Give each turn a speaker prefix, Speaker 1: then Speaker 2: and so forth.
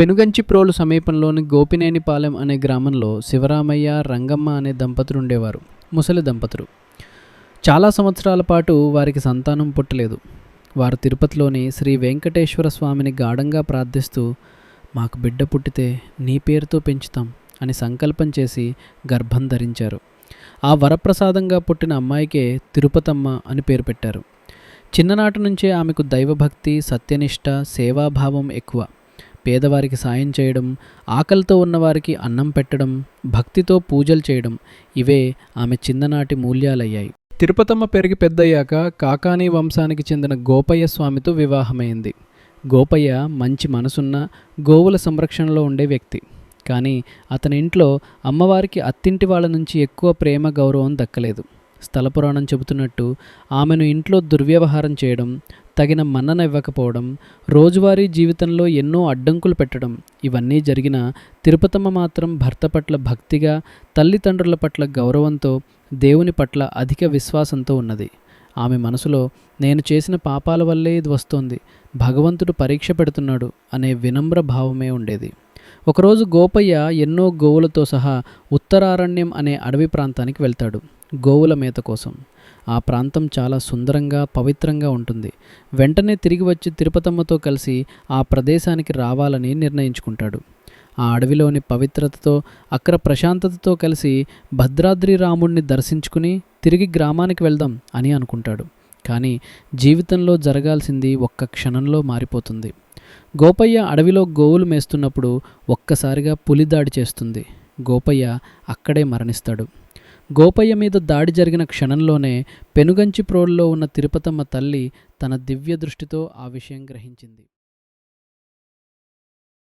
Speaker 1: పెనుగంచిప్రోలు సమీపంలోని గోపినేనిపాలెం అనే గ్రామంలో శివరామయ్య, రంగమ్మ అనే దంపతులు ఉండేవారు. ముసలి దంపతులు. చాలా సంవత్సరాల పాటు వారికి సంతానం పుట్టలేదు. వారు తిరుపతిలోని శ్రీ వెంకటేశ్వర స్వామిని గాఢంగా ప్రార్థిస్తూ, మాకు బిడ్డ పుట్టితే నీ పేరుతో పెంచుతాం అని సంకల్పం చేసి గర్భం ధరించారు. ఆ వరప్రసాదంగా పుట్టిన అమ్మాయికే తిరుపతమ్మ అని పేరు పెట్టారు. చిన్ననాటి నుంచే ఆమెకు దైవభక్తి, సత్యనిష్ట, సేవాభావం ఎక్కువ. పేదవారికి సాయం చేయడం, ఆకలితో ఉన్నవారికి అన్నం పెట్టడం, భక్తితో పూజలు చేయడం ఇవే ఆమె చిన్ననాటి మూల్యాలయ్యాయి. తిరుపతమ్మ పెరిగి పెద్దయ్యాక కాకానీ వంశానికి చెందిన గోపయ్య స్వామితో వివాహమైంది. గోపయ్య మంచి మనసున్న, గోవుల సంరక్షణలో ఉండే వ్యక్తి. కానీ అతని ఇంట్లో అమ్మవారికి అత్తింటి వాళ్ళ నుంచి ఎక్కువ ప్రేమ, గౌరవం దక్కలేదు. స్థల పురాణం చెబుతున్నట్టు ఆమెను ఇంట్లో దుర్వ్యవహారం చేయడం, తగిన మన్నన ఇవ్వకపోవడం, రోజువారీ జీవితంలో ఎన్నో అడ్డంకులు పెట్టడం ఇవన్నీ జరిగిన తిరుపతమ్మ మాత్రం భర్త పట్ల భక్తిగా, తల్లిదండ్రుల పట్ల గౌరవంతో, దేవుని పట్ల అధిక విశ్వాసంతో ఉన్నది. ఆమె మనసులో నేను చేసిన పాపాల వల్లే ఇది వస్తోంది, భగవంతుడు పరీక్ష పెడుతున్నాడు అనే వినమ్ర భావమే ఉండేది. ఒకరోజు గోపయ్య ఎన్నో గోవులతో సహా ఉత్తరారణ్యం అనే అడవి ప్రాంతానికి వెళ్తాడు గోవుల మేత కోసం. ఆ ప్రాంతం చాలా సుందరంగా, పవిత్రంగా ఉంటుంది. వెంటనే తిరిగి వచ్చి తిరుపతమ్మతో కలిసి ఆ ప్రదేశానికి రావాలని నిర్ణయించుకుంటాడు. ఆ అడవిలోని పవిత్రతతో, అక్కడ ప్రశాంతతతో కలిసి భద్రాద్రి రాముణ్ణి దర్శించుకుని తిరిగి గ్రామానికి వెళ్దాం అని అనుకుంటాడు. కానీ జీవితంలో జరగాల్సింది ఒక్క క్షణంలో మారిపోతుంది. గోపయ్య అడవిలో గోవులు మేస్తున్నప్పుడు ఒక్కసారిగా పులి దాడి చేస్తుంది. గోపయ్య అక్కడే మరణిస్తాడు. గోపయ్య మీద దాడి జరిగిన క్షణంలోనే పెనుగంచిప్రోలులో ఉన్న తిరుపతమ్మ తల్లి తన దివ్య దృష్టితో ఆ విషయం గ్రహించింది.